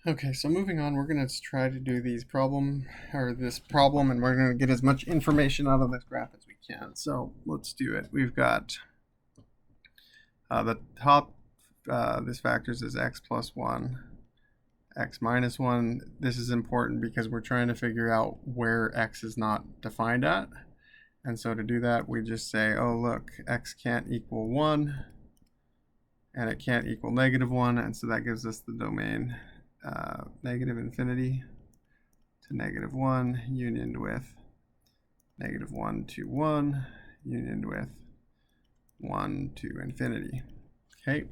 Okay, so moving on, we're going to try to do this problem, and we're going to get as much information out of this graph as we can. So let's do it. We've got the top, this factors is x plus 1, x minus 1. This is important because we're trying to figure out where x is not defined at. And so to do that, we just say, oh, look, x can't equal 1, and it can't equal -1, and so that gives us the domain negative infinity to -1 unioned with -1 to 1 unioned with 1 to infinity. Okay,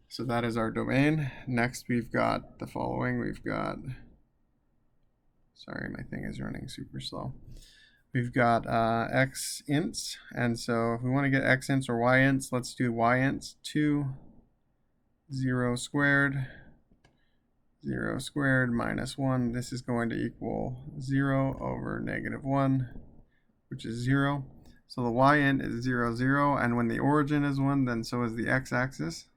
so that is our domain. Next, we've got the following. We've got, sorry, my thing is running super slow. We've got x ints, and so if we want to get x ints or y ints, let's do y ints 2, 0 squared, 0 squared minus 1. This is going to equal 0 over -1, which is 0. So the y-int is 0, 0, and when the origin is 1, then so is the x-axis.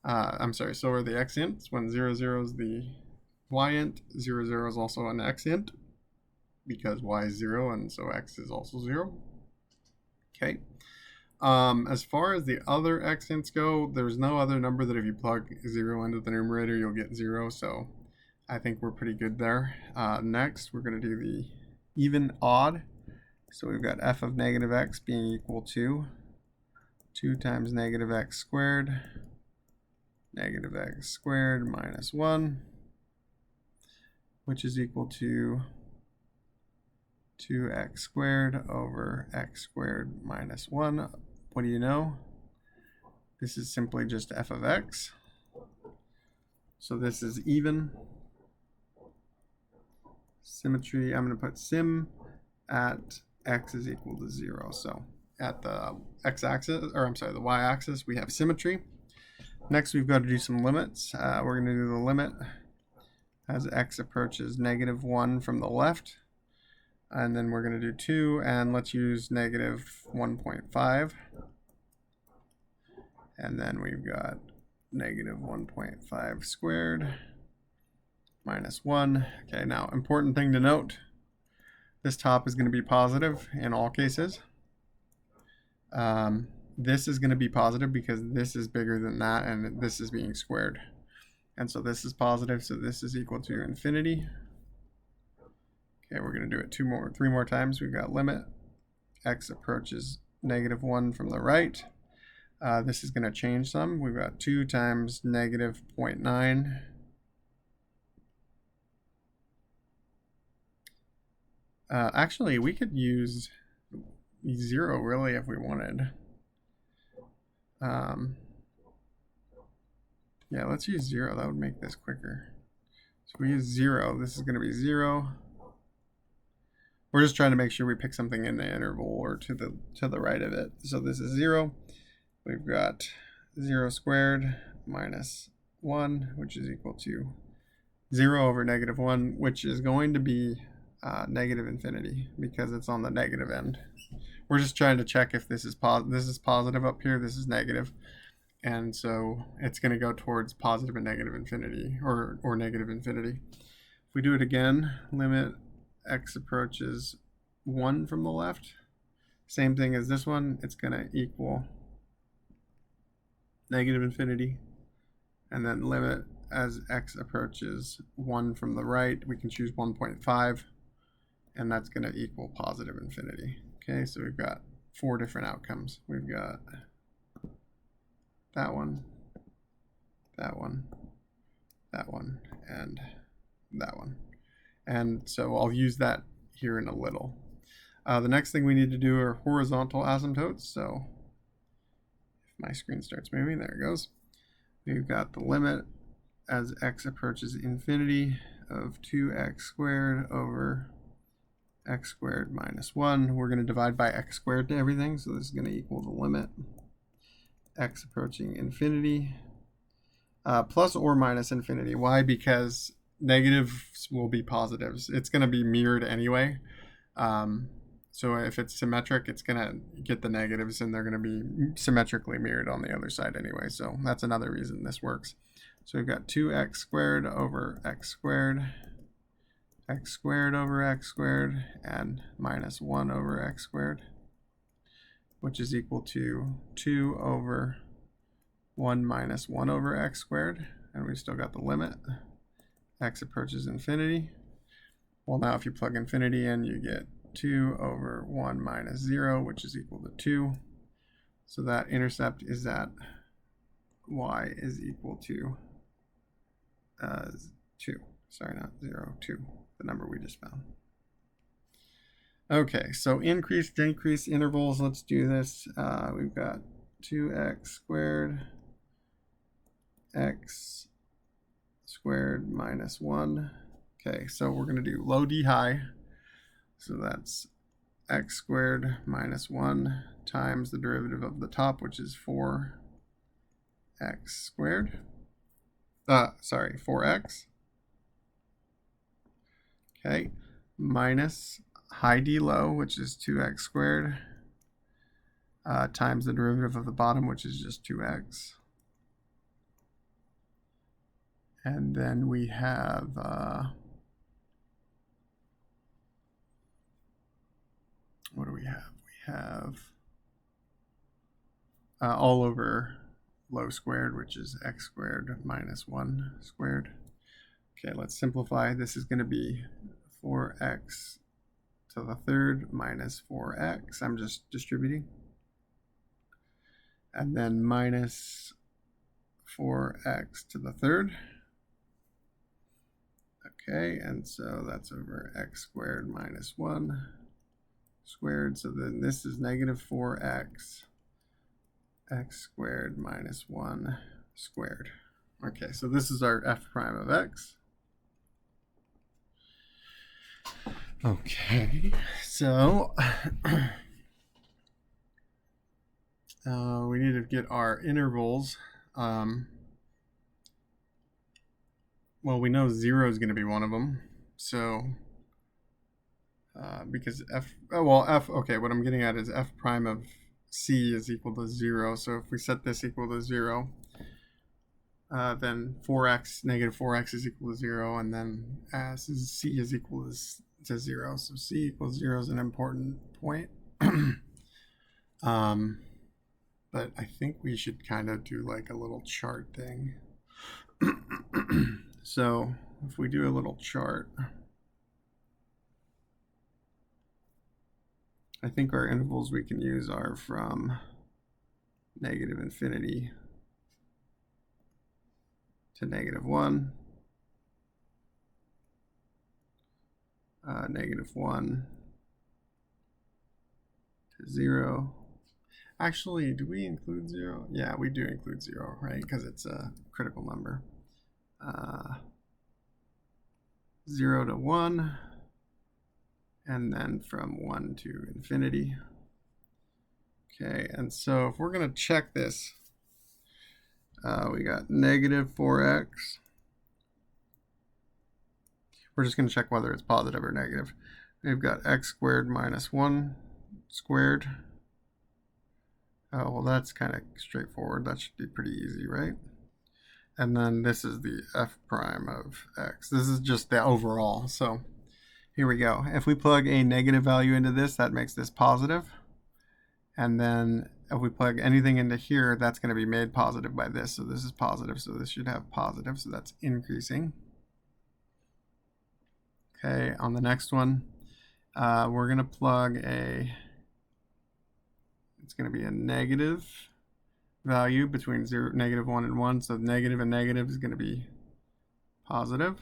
So are the x-ints. When 0, 0 is the y-int, 0, 0 is also an x-int, because y is 0, and so x is also 0. Okay. As far as the other x-ints go, there's no other number that if you plug 0 into the numerator, you'll get 0, so I think we're pretty good there. Next, we're going to do the even odd. So we've got f of negative x being equal to 2 times negative x squared minus 1, which is equal to 2x squared over x squared minus 1. What do you know? This is simply just f of x. So this is even. Symmetry, I'm going to put sim at x is equal to 0. So at the x-axis, or I'm sorry, the y-axis, we have symmetry. Next, we've got to do some limits. We're going to do the limit as x approaches -1 from the left. And then we're going to do 2, and let's use -1.5. And then we've got -1.5 squared minus 1. Okay, now important thing to note, this top is going to be positive in all cases. This is going to be positive because this is bigger than that, and this is being squared. And so this is positive, so this is equal to infinity. Okay, we're going to do it 3 more times. We've got limit x approaches -1 from the right. This is going to change some. We've got 2 times -0.9. Actually, we could use 0 really if we wanted. Yeah, let's use 0. That would make this quicker. So we use 0. This is going to be 0. We're just trying to make sure we pick something in the interval or to the right of it. So this is 0. We've got 0 squared minus 1, which is equal to 0 over -1, which is going to be negative infinity because it's on the negative end. We're just trying to check if this is positive up here, this is negative. And so it's going to go towards positive and negative infinity, or negative infinity. If we do it again, limit x approaches 1 from the left. Same thing as this one, it's going to equal negative infinity. And then limit as x approaches 1 from the right, we can choose 1.5, and that's going to equal positive infinity. Okay, so we've got 4 different outcomes. We've got that one, that one, that one, and that one. And so I'll use that here in a little. The next thing we need to do are horizontal asymptotes. So if my screen starts moving, there it goes. We've got the limit as x approaches infinity of 2x squared over x squared minus 1. We're going to divide by x squared to everything, so this is going to equal the limit x approaching infinity plus or minus infinity. Why? Because negatives will be positives. It's going to be mirrored anyway. So if it's symmetric, it's going to get the negatives, and they're going to be symmetrically mirrored on the other side anyway. So that's another reason this works. So we've got 2x squared over x squared over x squared, and minus 1 over x squared, which is equal to 2 over 1 minus 1 over x squared, and we've still got the limit. X approaches infinity. Well, now if you plug infinity in, you get 2 over 1 minus 0, which is equal to 2. So that intercept is at y is equal to 2. Sorry, not 0, 2, the number we just found. Okay, so increase, decrease intervals. Let's do this. We've got 2x squared, x squared minus 1. Okay, so we're going to do low d high. So that's x squared minus 1 times the derivative of the top, which is 4x squared. 4x. Okay, minus high d low, which is 2x squared, times the derivative of the bottom, which is just 2x. And then we have what do we have? We have all over low squared, which is x squared minus 1 squared. Okay, let's simplify. This is going to be 4x to the third minus 4x. I'm just distributing. And then minus 4x to the third. Okay, and so that's over x squared minus 1 squared. So then this is negative 4x, x squared minus 1 squared. Okay, so this is our f prime of x. Okay, so we need to get our intervals. Well, we know 0 is going to be one of them. So, because okay, what I'm getting at is f prime of c is equal to 0. So if we set this equal to 0, then 4x, negative 4x is equal to 0, and then c is equal to 0. So c equals 0 is an important point. But I think we should kind of do like a little chart thing. So if we do a little chart, I think our intervals we can use are from negative infinity to negative 1, negative 1 to 0. Actually, do we include 0? Yeah, we do include 0, right? Because it's a critical number. 0 to 1, and then from 1 to infinity. Okay, and so if we're going to check this, we got negative 4x. We're just going to check whether it's positive or negative. We've got x squared minus 1 squared. Oh, well, that's kind of straightforward. That should be pretty easy, right? And then this is the f prime of x. This is just the overall. So here we go. If we plug a negative value into this, that makes this positive. And then if we plug anything into here, that's going to be made positive by this. So this is positive. So this should have positive. So that's increasing. Okay, on the next one, we're going to plug it's going to be a negative value between negative 1 and 1. So negative and negative is going to be positive.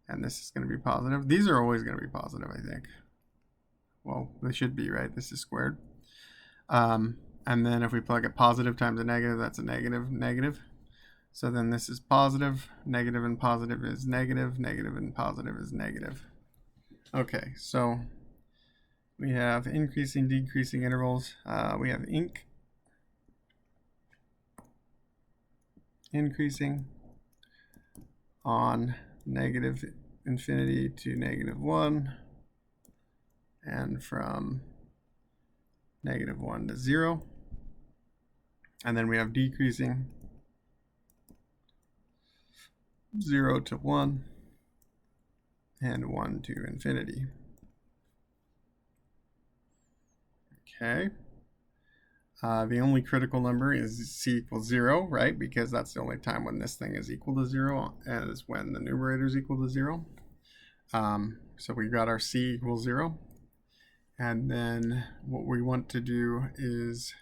And this is going to be positive. These are always going to be positive, I think. Well, they should be, right? This is squared. And then if we plug a positive times a negative, that's a negative, negative. So then this is positive. Negative and positive is negative. Negative and positive is negative. Okay, so we have increasing, decreasing intervals. We have increasing on negative infinity to negative 1, and from negative 1 to 0. And then we have decreasing 0 to 1, and 1 to infinity. Okay. The only critical number is c equals 0, right? Because that's the only time when this thing is equal to 0, and is when the numerator is equal to 0. So we've got our c equals 0. And then what we want to do is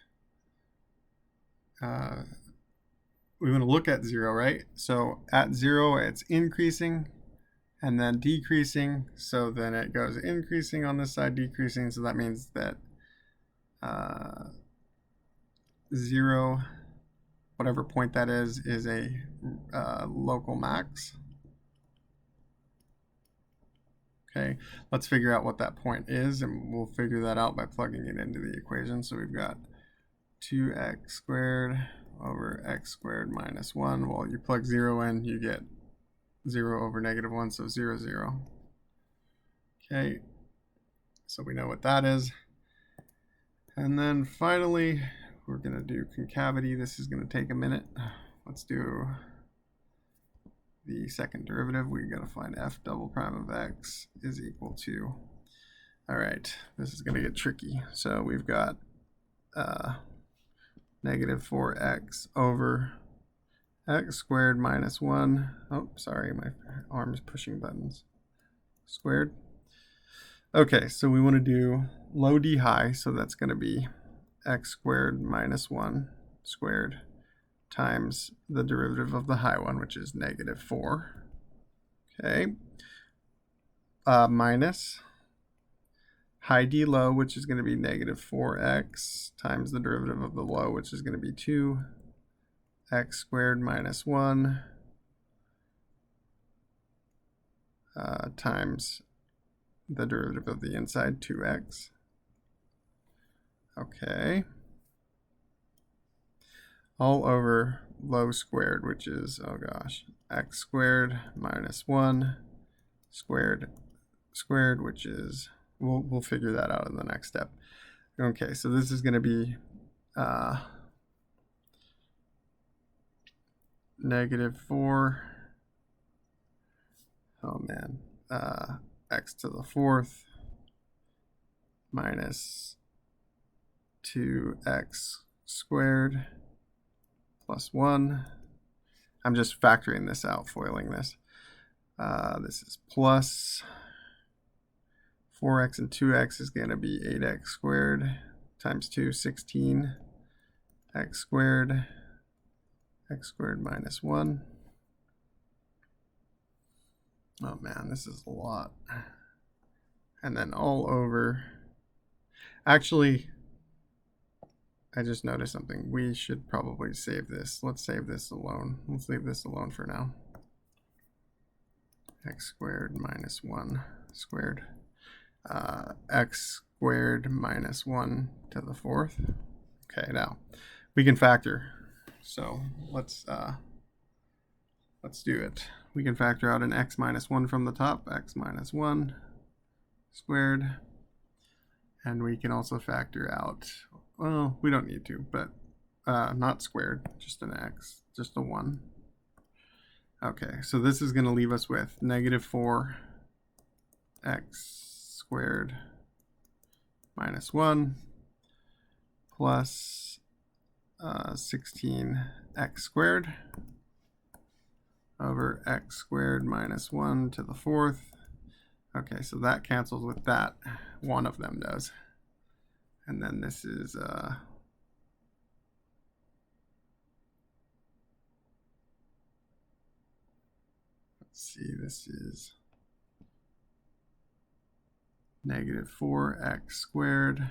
we want to look at 0, right? So at 0, it's increasing and then decreasing. So then it goes increasing on this side, decreasing. So that means that 0, whatever point that is a local max. Okay, let's figure out what that point is, and we'll figure that out by plugging it into the equation. So we've got 2x squared over x squared minus 1. Well, you plug 0 in, you get 0 over negative 1, so 0, 0. Okay, so we know what that is. And then finally, we're going to do concavity. This is going to take a minute. Let's do the second derivative. We've got to find f double prime of x is equal to, all right, this is going to get tricky. So we've got negative 4x over x squared minus 1. Oh, sorry, my arm is pushing buttons. Squared. Okay, so we want to do low d high, so that's going to be x squared minus 1 squared times the derivative of the high one, which is negative 4. Okay. Minus high d low, which is going to be negative 4x times the derivative of the low, which is going to be 2x squared minus 1 times the derivative of the inside, 2x. Okay. All over low squared, which is, oh gosh, x squared minus 1 squared squared, which is, we'll figure that out in the next step. Okay, so this is going to be negative 4, oh man, x to the 4th minus 2x squared plus 1. I'm just factoring this out, foiling this. This is plus 4x and 2x is going to be 8x squared times 2, 16. X squared minus 1. Oh man, this is a lot. And then all over. Actually, I just noticed something. We should probably save this. Let's save this alone. Let's leave this alone for now. X squared minus 1 squared. X squared minus 1 to the 4th. Okay, now we can factor. So let's do it. We can factor out an x minus 1 from the top, x minus 1 squared. And we can also factor out, well, we don't need to, but not squared, just an x, just a 1. Okay, so this is going to leave us with negative 4 x squared minus 1 plus 16x squared over x squared minus 1 to the 4th. Okay, so that cancels with that. One of them does. And then this is let's see, this is negative 4x squared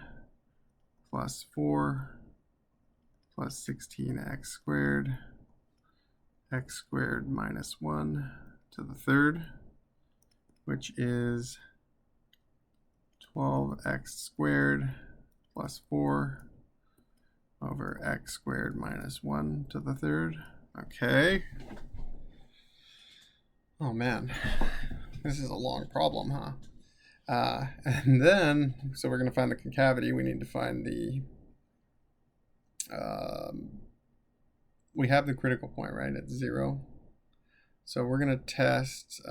plus 4 plus 16x squared, x squared minus 1 to the 3rd, which is 12x squared plus 4 over x squared minus 1 to the 3rd. Okay. Oh man, this is a long problem, huh? And then, so we're going to find the concavity. We need to find the, we have the critical point, right, at 0. So we're going to test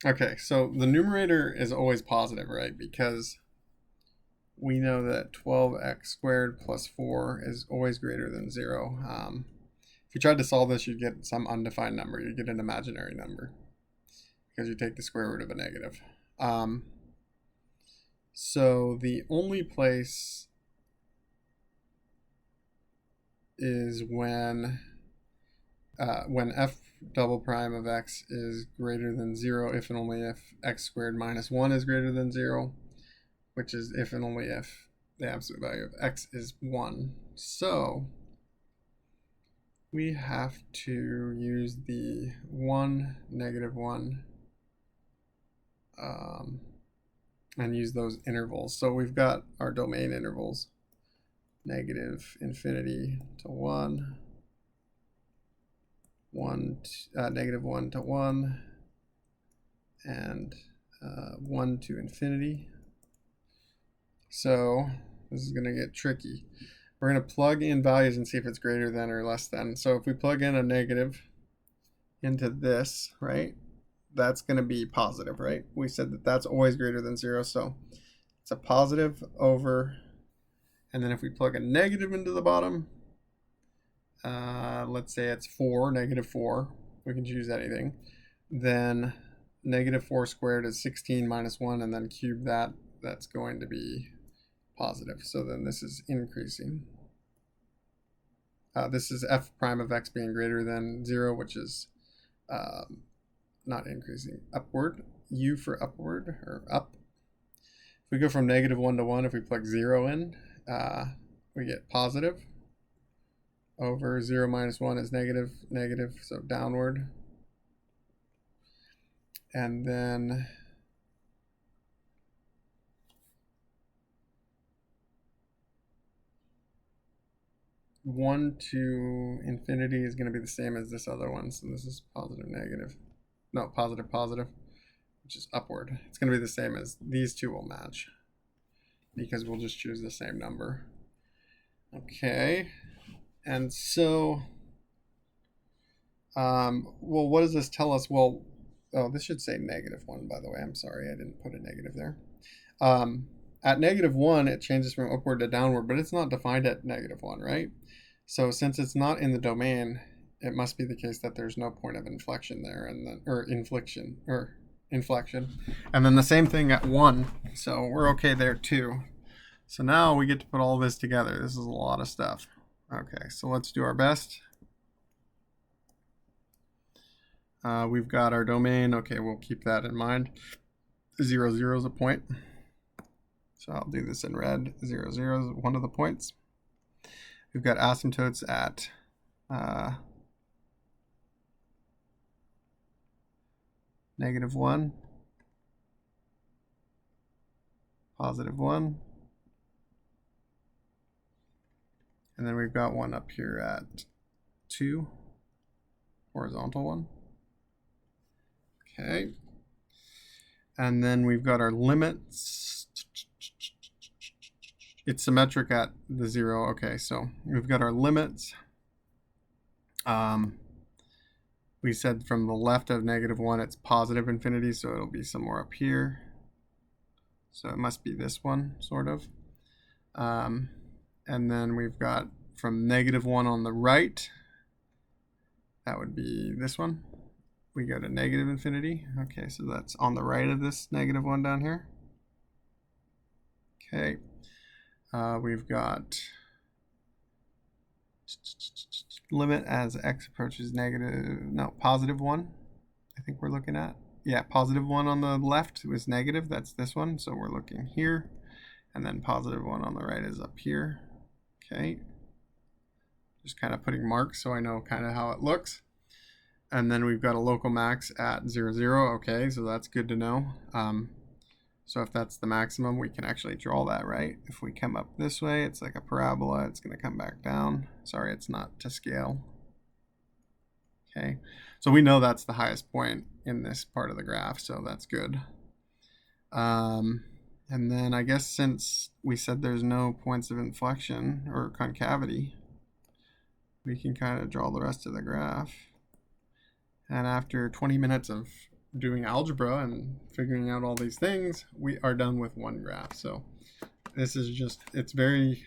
Okay, so the numerator is always positive, right? Because we know that 12x squared plus 4 is always greater than 0. If you tried to solve this, you'd get some undefined number. You'd get an imaginary number because you take the square root of a negative. So the only place is when f double prime of x is greater than 0 if and only if x squared minus 1 is greater than 0, which is if and only if the absolute value of x is 1. So we have to use the 1, -1, and use those intervals. So we've got our domain intervals, -infinity to 1, -1 to 1, and 1 to infinity. So this is going to get tricky. We're going to plug in values and see if it's greater than or less than. So if we plug in a negative into this, right, that's going to be positive, right? We said that that's always greater than 0. So it's a positive over, and then if we plug a negative into the bottom, let's say it's 4, -4, we can choose anything, then -4 squared is 16 minus 1, and then cube that, that's going to be positive. So then this is increasing. This is f prime of x being greater than 0, which is not increasing, upward, u for upward, or up. If we go from -1 to 1, if we plug 0 in, we get positive. Over 0 minus 1 is negative, so downward. And then one to infinity is going to be the same as this other one. So this is positive, negative. No, positive, positive, which is upward. It's going to be the same as these two will match because we'll just choose the same number. Okay. And so, well, what does this tell us? Well, oh, this should say -1, by the way. I'm sorry, I didn't put a negative there. At -1, it changes from upward to downward, but it's not defined at -1, right? So since it's not in the domain, it must be the case that there's no point of inflection there, and then, or inflection. And then the same thing at 1, so we're okay there too. So now we get to put all this together. This is a lot of stuff. Okay, so let's do our best. We've got our domain. Okay, we'll keep that in mind. 0, 0 is a point. So I'll do this in red. 0, 0 is one of the points. We've got asymptotes at -1, +1, and then we've got one up here at 2, horizontal one. Okay, and then we've got our limits. It's symmetric at the 0. Okay, so we've got our limits. We said from the left of -1, it's positive infinity, so it'll be somewhere up here. So it must be this one, sort of. And then we've got from -1 on the right, that would be this one. We go to negative infinity. Okay, so that's on the right of this -1 down here. Okay. We've got limit as x approaches +1. I think we're looking at. Yeah, +1 on the left was negative. That's this one. So we're looking here. And then +1 on the right is up here. Okay. Just kind of putting marks so I know kind of how it looks. And then we've got a local max at 0, 0. Okay, so that's good to know. So if that's the maximum, we can actually draw that, right? If we come up this way, it's like a parabola. It's going to come back down. Sorry, it's not to scale. Okay, so we know that's the highest point in this part of the graph, so that's good. And then I guess since we said there's no points of inflection or concavity, we can kind of draw the rest of the graph. And after 20 minutes of doing algebra and figuring out all these things, we are done with one graph. So this is just, it's very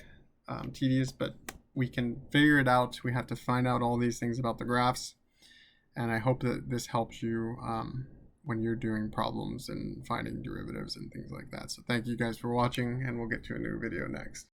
tedious, but we can figure it out. We have to find out all these things about the graphs. And I hope that this helps you when you're doing problems and finding derivatives and things like that. So thank you guys for watching, and we'll get to a new video next.